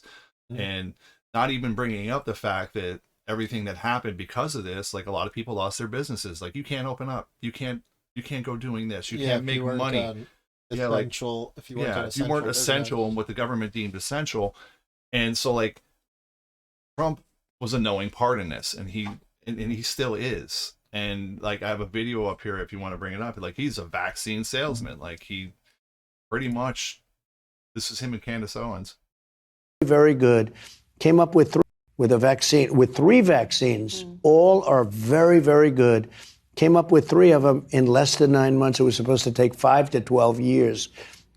And not even bringing up the fact that everything that happened because of this, like a lot of people lost their businesses. Like, you can't open up, you can't go doing this, you can't make money.
Essential, if you weren't
essential in what the government deemed essential. And so like Trump was a knowing part in this, and he still is. And like, I have a video up here if you want to bring it up. Like, he's a vaccine salesman. Like, he pretty much, this is him and Candace Owens.
Very good. Came up with three vaccines. All are very, very good. Came up with 3 of them in less than 9 months. It was supposed to take 5 to 12 years.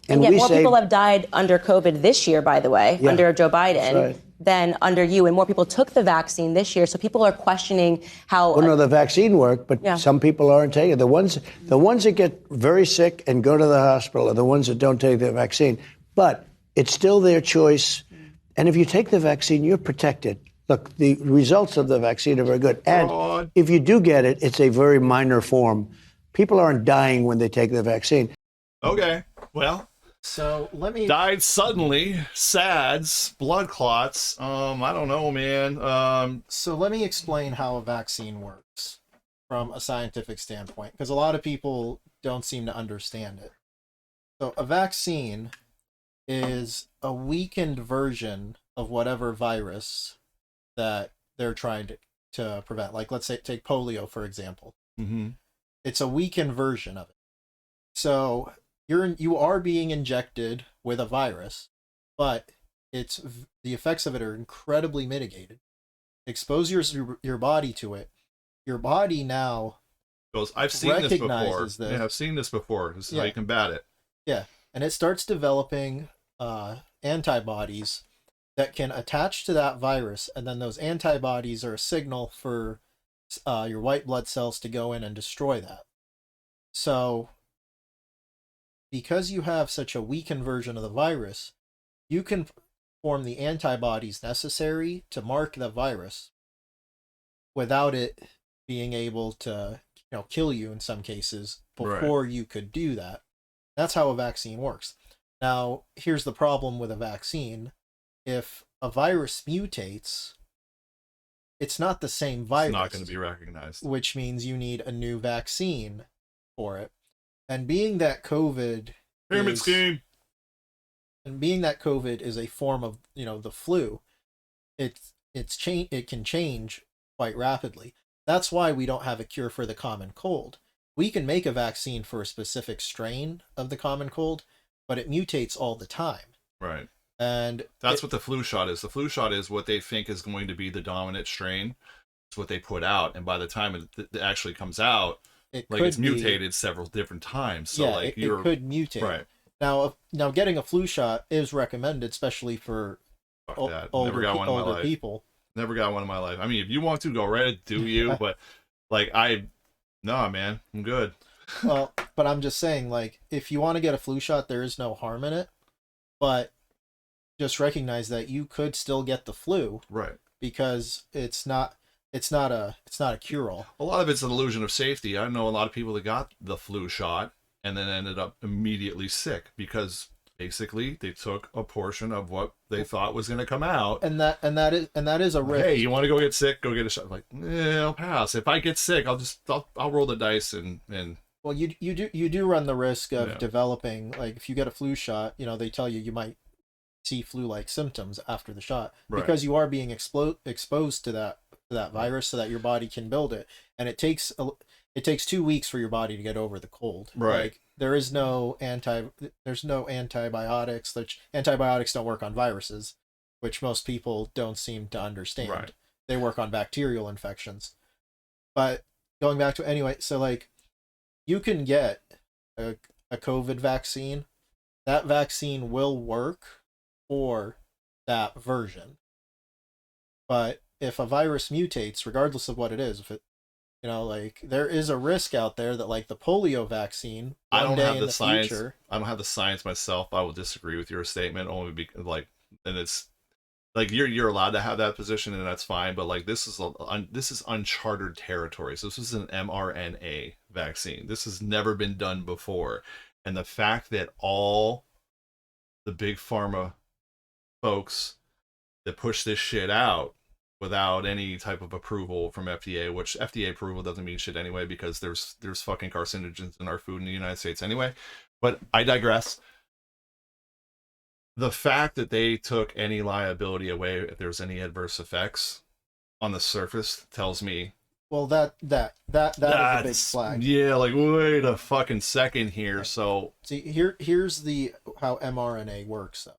And yet more people have died under COVID this year, by the way, under Joe Biden, than under you. And more people took the vaccine this year. So people are questioning how...
Well, no, the vaccine worked, but some people aren't taking it. The ones that get very sick and go to the hospital are the ones that don't take the vaccine. But it's still their choice. And if you take the vaccine, you're protected. Look, the results of the vaccine are very good. And if you do get it, it's a very minor form. People aren't dying when they take the vaccine.
Okay, well...
So let me...
Died suddenly, SADS, blood clots. I don't know, man.
So let me explain how a vaccine works from a scientific standpoint, because a lot of people don't seem to understand it. So a vaccine is a weakened version of whatever virus that they're trying to prevent. Like, let's say, take polio, for example.
Mm-hmm.
It's a weakened version of it. So... You are being injected with a virus, but the effects of it are incredibly mitigated. Expose your body to it. Your body now
goes, I've seen this before.
This.
Yeah, I've seen this before. This is how you combat it.
Yeah, and it starts developing antibodies that can attach to that virus, and then those antibodies are a signal for your white blood cells to go in and destroy that. So... because you have such a weakened version of the virus, you can form the antibodies necessary to mark the virus without it being able to, kill you in some cases before you could do that. That's how a vaccine works. Now, here's the problem with a vaccine. If a virus mutates, it's not the same virus.
It's not going to be recognized.
Which means you need a new vaccine for it. And being that COVID
pyramid scheme,
and being that COVID is a form of the flu, it can change quite rapidly. That's why we don't have a cure for the common cold. We can make a vaccine for a specific strain of the common cold, but it mutates all the time.
Right.
And
that's what the flu shot is. The flu shot is what they think is going to be the dominant strain. It's what they put out, and by the time it actually comes out, it's mutated several different times. So it
could mutate.
Right.
Now getting a flu shot is recommended, especially for older people.
Never got one in my life. I mean, if you want to, go right ahead, do you? But nah, man, I'm good.
Well, but I'm just saying, like, if you want to get a flu shot, there is no harm in it. But just recognize that you could still get the flu,
right? Because
it's not a cure-all.
A lot of it's an illusion of safety. I know a lot of people that got the flu shot and then ended up immediately sick because basically they took a portion of what they thought was going to come out.
And that is a risk.
Hey, you want to go get sick? Go get a shot. I'm like, I'll pass. If I get sick, I'll roll the dice and.
Well, you do run the risk of developing, like, if you get a flu shot, they tell you might see flu-like symptoms after the shot because you are being exposed to that virus so that your body can build it, and it takes 2 weeks for your body to get over the cold. Like, there's no antibiotics. Antibiotics don't work on viruses, which most people don't seem to understand. They work on bacterial infections. But going back to anyway, so like, you can get a COVID vaccine. That vaccine will work for that version, but if a virus mutates, regardless of what it is, if it, you know, like there is a risk out there that like the polio vaccine,
I
one
don't
day
have
in
the
the
science.
future,
I don't have the science myself. I will disagree with your statement only because like, and it's like you're allowed to have that position and that's fine. But like this is uncharted territory. So this is an mRNA vaccine. This has never been done before, and the fact that all the big pharma folks that push this shit out without any type of approval from FDA, which FDA approval doesn't mean shit anyway because there's fucking carcinogens in our food in the United States anyway. But I digress. The fact that they took any liability away if there's any adverse effects on the surface tells me,
well, that is a big flag.
Yeah, like wait a fucking second here. So
See, here's the how mRNA works though.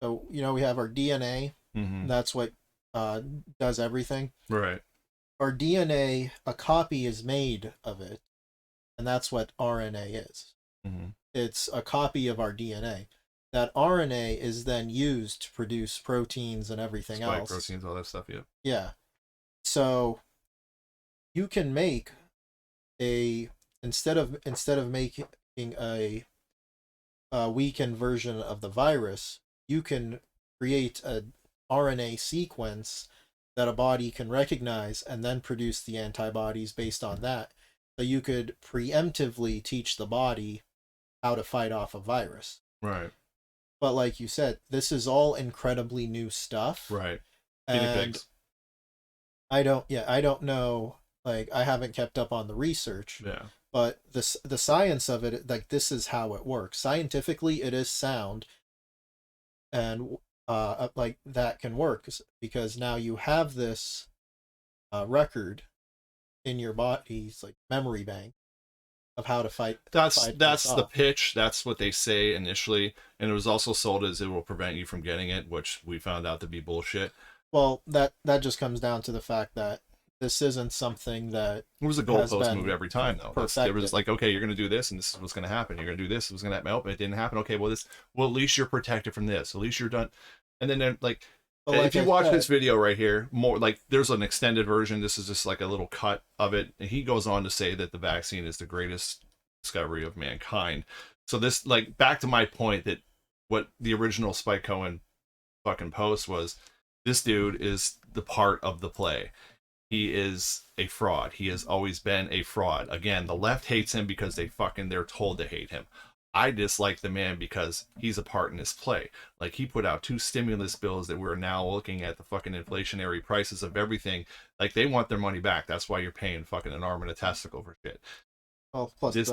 So, you know, we have our DNA. That's what does everything.
Right.
Our DNA, a copy is made of it, and that's what RNA is. It's a copy of our DNA. That RNA is then used to produce proteins and everything
Spike
else.
proteins, all that stuff, yeah.
Yeah. So you can make instead of making a weakened version of the virus, you can create a RNA sequence that a body can recognize and then produce the antibodies based on that. So you could preemptively teach the body how to fight off a virus.
Right.
But like you said, this is all incredibly new stuff.
Right.
And I don't know, like I haven't kept up on the research.
Yeah.
But the science of it, like this is how it works. Scientifically, it is sound, and like that can work because now you have this record in your body's like memory bank of how to fight.
That's
this
the
off.
pitch. That's what they say initially, and it was also sold as it will prevent you from getting it, which we found out to be bullshit.
Well, that just comes down to the fact that this isn't something that
it was a goalpost move every time, though. It was like, okay, you're going to do this, and this is what's going to happen. You're going to do this, it was going to happen. Oh, it didn't happen. Okay, well, at least you're protected from this. At least you're done. And then they're like, if you watch this video right here, more like there's an extended version. This is just like a little cut of it. And he goes on to say that the vaccine is the greatest discovery of mankind. So this, like, back to my point that what the original Spike Cohen fucking post was, this dude is the part of the play. He is a fraud. He has always been a fraud. Again, the left hates him because they're told to hate him. I dislike the man because he's a part in this play. Like, he put out 2 stimulus bills that we're now looking at the fucking inflationary prices of everything. Like, they want their money back. That's why you're paying fucking an arm and a testicle for shit.
Well, plus
this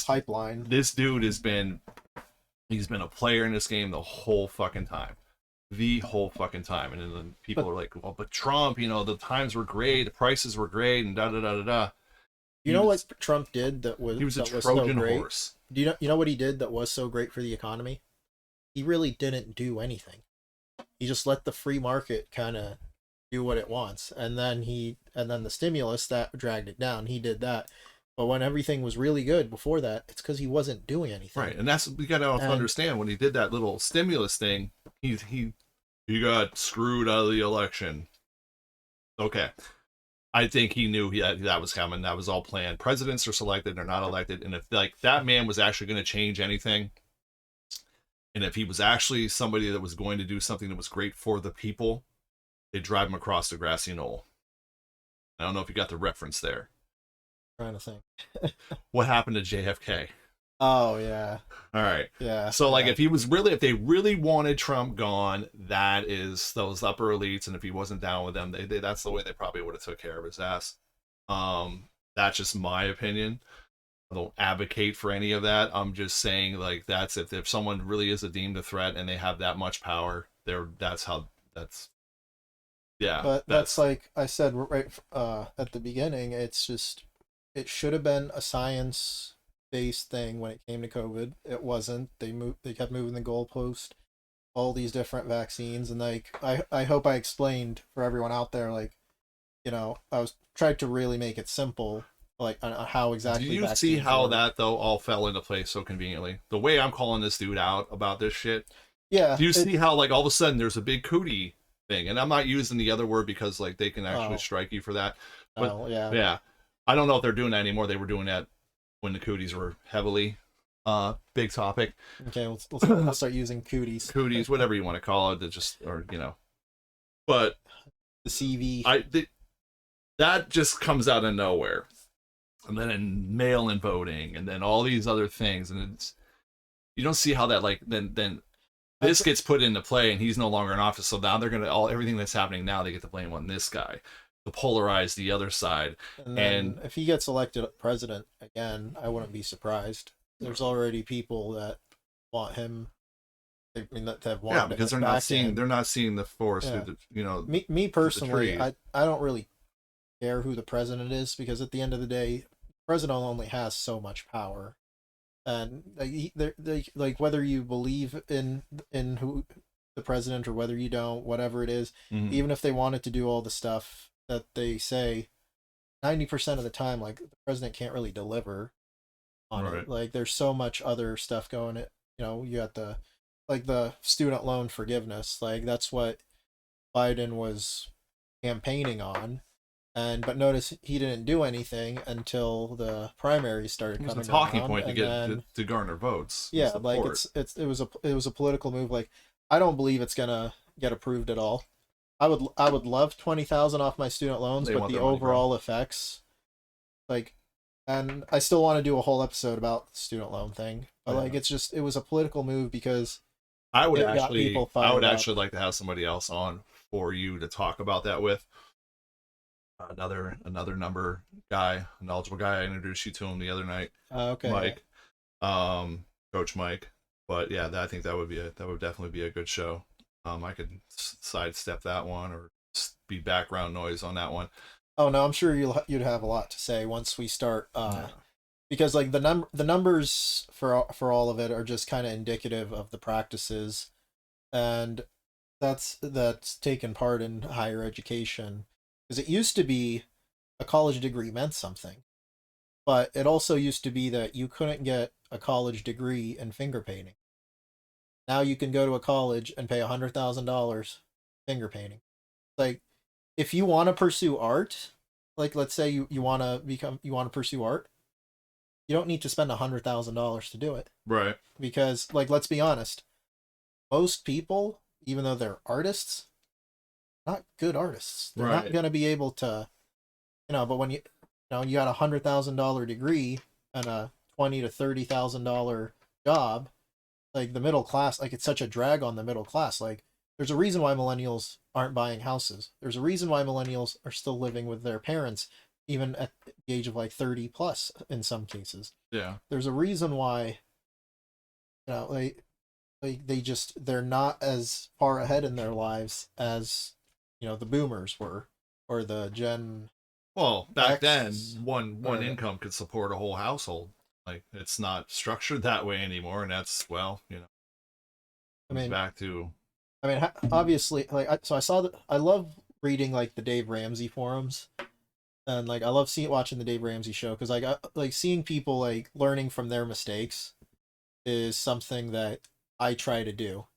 pipeline.
This dude he's been a player in this game the whole fucking time. The whole fucking time. And then people are like, well, but Trump, you know, the times were great, the prices were great, and da da da da da.
You know what Trump did that was
a Trojan
so great?
horse.
Do you know what he did that was so great for the economy? He really didn't do anything. He just let the free market kind of do what it wants, and then the stimulus that dragged it down. He did that, but when everything was really good before that, it's because he wasn't doing anything.
Right, and that's we got to understand. When he did that little stimulus thing, he got screwed out of the election. Okay. I think he knew that was coming. That was all planned. Presidents are selected, they're not elected. And if like that man was actually going to change anything, and if he was actually somebody that was going to do something that was great for the people, they'd drive him across the grassy knoll. I don't know if you got the reference there.
I'm trying to think.
What happened to JFK?
Oh yeah.
All right.
Yeah.
So like, if they really wanted Trump gone, that is those upper elites, and if he wasn't down with them, they that's the way they probably would have took care of his ass. That's just my opinion. I don't advocate for any of that. I'm just saying, like, that's if someone really is a deemed a threat and they have that much power, that's yeah.
But that's like I said right at the beginning. It's just it should have been a science-based thing when it came to COVID. It wasn't. They kept moving the goalpost. All these different vaccines, and like I hope I explained for everyone out there, like, you know, I was tried to really make it simple, like on how exactly.
Do you see how that though all fell into place so conveniently? The way I'm calling this dude out about this shit.
Yeah.
Do you see how like all of a sudden there's a big cootie thing. And I'm not using the other word because like they can actually strike you for that. But yeah, I don't know if they're doing that anymore. They were doing that when the cooties were heavily big topic.
Okay, let's start using cooties.
Cooties, whatever you want to call it, but
the CV.
That just comes out of nowhere. And then in mail-in voting, and then all these other things, and you don't see how that like then this gets put into play, and he's no longer in office. So now they're gonna everything that's happening now, they get to blame on this guy to polarize the other side.
And if he gets elected president again, I wouldn't be surprised. There's already people that want him. I mean, that have wanted
because they're not seeing the forest through the
Me personally, I don't really care who the president is, because at the end of the day, the president only has so much power, and like whether you believe in who the president or whether you don't, whatever it is, even if they wanted to do all the stuff that they say, 90% of the time, like, the president can't really deliver on it. Like, there's so much other stuff going. You got the student loan forgiveness, like that's what Biden was campaigning on. But notice he didn't do anything until the primaries started coming. It was a
talking point to garner votes.
Yeah, like it was a political move. Like, I don't believe it's gonna get approved at all. I would love 20,000 off my student loans, but the overall effects, like, and I still want to do a whole episode about the student loan thing. But like, it was a political move because
I would actually like to have somebody else on for you to talk about that with. Another number guy, a knowledgeable guy. I introduced you to him the other night.
Okay.
Mike, Coach Mike. But yeah, I think that would definitely be a good show. I could sidestep that one or be background noise on that one.
Oh no, I'm sure you'd have a lot to say once we start. Because like the numbers for all of it are just kind of indicative of the practices, and that's taken part in higher education. Because it used to be a college degree meant something, but it also used to be that you couldn't get a college degree in finger painting. Now you can go to a college and pay $100,000 finger painting. Like, if you want to pursue art, like let's say you want to pursue art, you don't need to spend $100,000 to do it.
Right.
Because, like, let's be honest, most people, even though they're artists, not good artists. They're not going to be able to, but when you got $100,000 degree and a $20,000 to $30,000 job, like the middle class, like it's such a drag on the middle class. Like, there's a reason why millennials aren't buying houses. There's a reason why millennials are still living with their parents, even at the age of like 30 plus in some cases.
Yeah.
There's a reason why, they're not as far ahead in their lives as, the boomers were, or the Gen.
Well, back then, one income could support a whole household. Like, it's not structured that way anymore, and that's back to.
I mean, obviously, so I saw that. I love reading like the Dave Ramsey forums, and like I love watching the Dave Ramsey show, because like seeing people like learning from their mistakes is something that I try to do.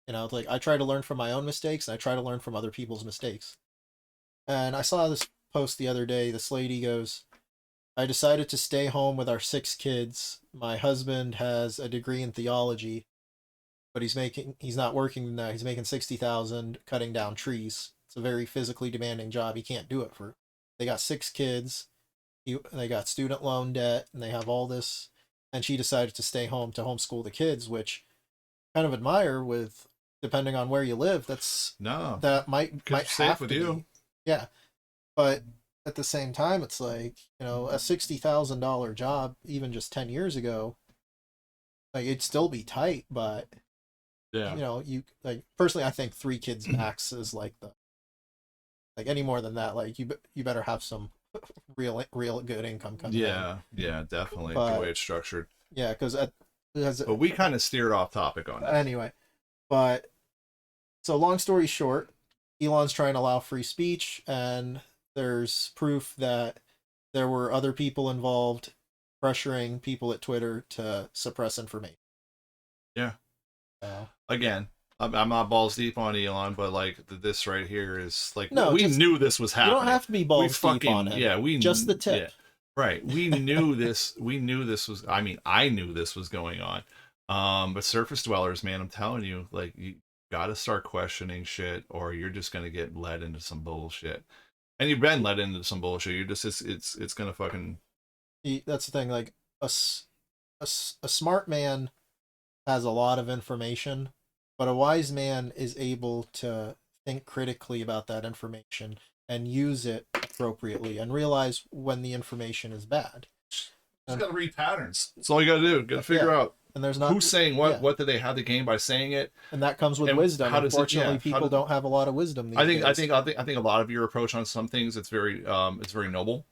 Like I try to learn from my own mistakes, and I try to learn from other people's mistakes. And I saw this post the other day. This lady goes, "I decided to stay home with our 6 kids. My husband has a degree in theology, but he's not working now. He's making $60,000 cutting down trees. It's a very physically demanding job. He can't do it they got 6 kids. They got student loan debt, and they have all this. And she decided to stay home to homeschool the kids, which I kind of admire. With depending on where you live, that might have to be. Yeah, but at the same time, it's like, a $60,000 job, even just 10 years ago, like, it'd still be tight, but you like, personally, I think 3 kids max is like any more than that, like, you better have some real good income coming in.
Yeah, definitely. The way it's structured.
Yeah, because
but we kind of steered off topic on that.
Anyway, but so long story short, Elon's trying to allow free speech, and there's proof that there were other people involved pressuring people at Twitter to suppress information.
Yeah. Again, I'm not balls deep on Elon, but like this right here is like
No,
we
just-
knew this was
You
happening.
don't have to be balls deep on it.
Yeah, we
just the tip.
Yeah, right. We knew this. We knew this was. I mean, I knew this was going on. But surface dwellers, man, I'm telling you, like you got to start questioning shit, or you're just gonna get led into some bullshit. And you've been led into some bullshit. You're just it's gonna fucking.
That's the thing. Like a smart man has a lot of information, but a wise man is able to think critically about that information and use it appropriately and realize when the information is bad.
Just gotta read patterns. That's all you gotta do. Gotta figure out
And there's not
who's saying what.
yeah.
What do they have to gain by saying it?
And that comes with
And
wisdom.
how does it-
Unfortunately,
yeah, how
people
do-
don't have a lot of wisdom these
I think
days.
I think a lot of your approach on some things it's very noble.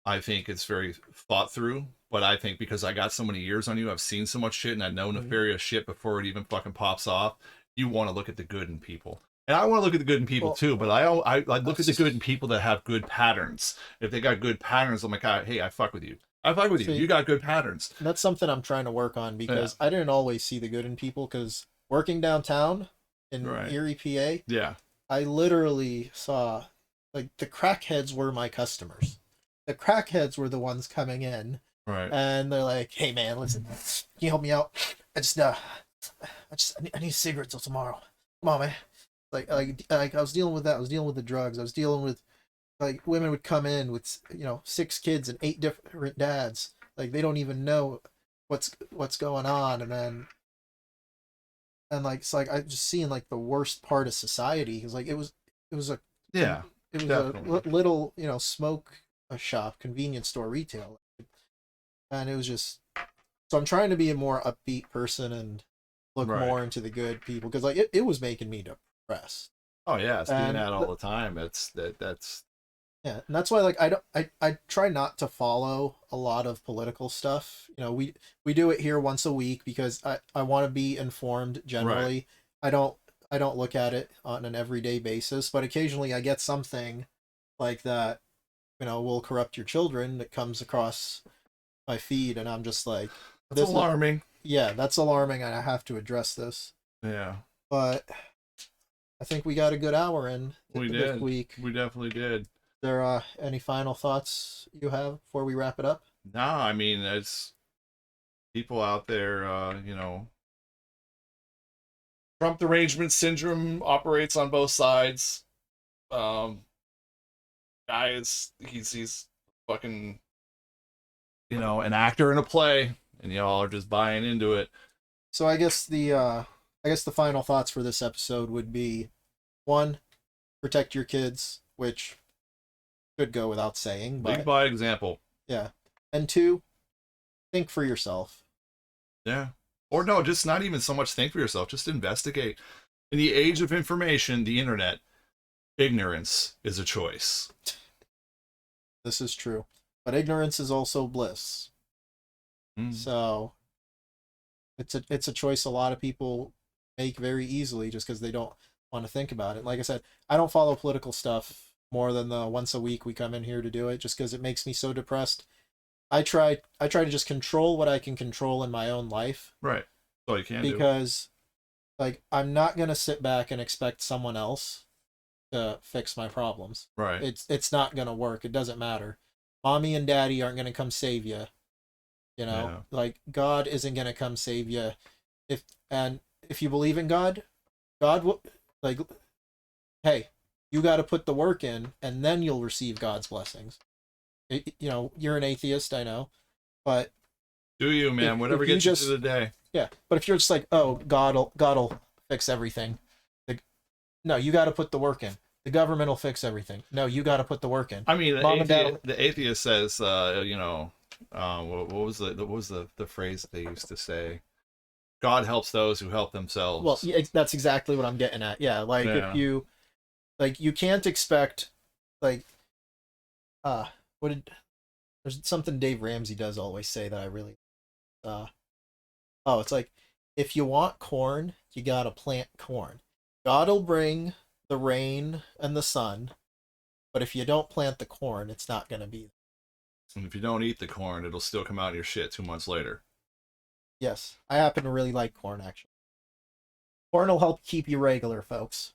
I think it's very thought through, but I think because I got so many years on you, I've seen so much shit and I know nefarious shit before it even fucking pops off. You want to look at the good in people. And I want to look at the good in people too, but I look at the good in people that have good patterns. If they got good patterns, I'm like, hey, I fuck with you. I fuck with you.
See,
You got good patterns.
And that's something I'm trying to work on because I didn't always see the good in people because working downtown in
Right.
Erie, PA,
Yeah.
I literally saw like the crackheads were my customers. The crackheads were the ones coming in
Right.
and they're like, "Hey man, listen, can you help me out? I need cigarettes till tomorrow. Come on, man." Like I was dealing with that. I was dealing with the drugs. I was dealing with like women would come in with 6 kids and 8 different dads. Like they don't even know what's going on, and like it's like I just seeing like the worst part of society because like it was a
Yeah.
it was
Definitely.
a little smoke a shop convenience store retail, and it was just so I'm trying to be a more upbeat person and look
Right.
more into the good people because like it was making me depressed.
Oh yeah, seeing
And
that all the time. That's
Yeah, and that's why like I try not to follow a lot of political stuff. We do it here once a week because I want to be informed generally. I don't look at it on an everyday basis, but occasionally I get something like that, will corrupt your children that comes across my feed and I'm just like
that's alarming.
Yeah, that's alarming and I have to address this.
Yeah.
But I think we got a good hour in
We
this
did.
week.
We definitely did.
There any final thoughts you have before we wrap it up?
No, I mean, it's people out there, Trump derangement syndrome operates on both sides. He's fucking, an actor in a play, and y'all are just buying into it.
So I guess the final thoughts for this episode would be 1, protect your kids, which should go without saying,
Lead
but
by example.
yeah. And 2, think for yourself.
Yeah. Or no, just not even so much think for yourself, just investigate. In the age of information, the internet, ignorance is a choice.
This is true. But ignorance is also bliss. So it's a choice a lot of people make very easily just because they don't want to think about it. Like I said, I don't follow political stuff more than the once a week we come in here to do it just because it makes me so depressed. I try to just control what I can control in my own life.
Right. That's all you can do.
Because like I'm not going to sit back and expect someone else to fix my problems.
Right.
It's not going to work. It doesn't matter. Mommy and daddy aren't going to come save you. Like God isn't going to come save you. If you believe in God will like, hey, you got to put the work in and then you'll receive God's blessings. You're an atheist, I know, but
do you, man?
if
Whatever
you
gets you
just-
through the day.
yeah, but if you're just like, oh, God'll fix everything. No, you got to put the work in. The government will fix everything. No, you got to put the work in.
I mean,
Mom and dad-
the atheist says, what was the phrase that they used to say? God helps those who help themselves.
Well, yeah, that's exactly what I'm getting at. Yeah, like
Yeah.
if you, like you can't expect, like, there's something Dave Ramsey does always say that I really, it's like, if you want corn, you gotta plant corn. God'll bring the rain and the sun, but if you don't plant the corn, it's not gonna be.
And if you don't eat the corn, it'll still come out of your shit 2 months later.
Yes, I happen to really like corn actually. Porn will help keep you regular, folks.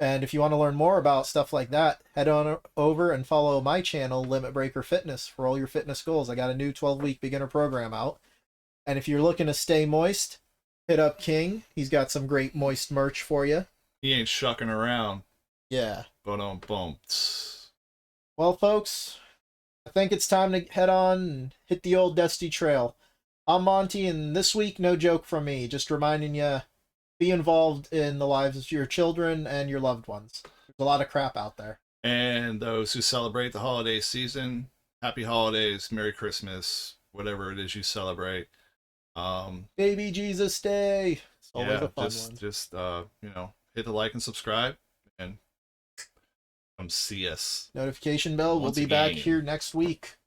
And if you want to learn more about stuff like that, head on over and follow my channel, Limit Breaker Fitness, for all your fitness goals. I got a new 12-week beginner program out. And if you're looking to stay moist, hit up King. He's got some great moist merch for you.
He ain't shucking around.
Yeah.
Boom.
Well, folks, I think it's time to head on and hit the old dusty trail. I'm Monty, and this week, no joke from me. Just reminding you, be involved in the lives of your children and your loved ones. There's a lot of crap out there.
And those who celebrate the holiday season, happy holidays, Merry Christmas, whatever it is you celebrate.
Baby Jesus Day. It's always a fun one.
Just hit the like and subscribe, and come see us.
Notification bell. We'll
Once
be back
again.
here next week.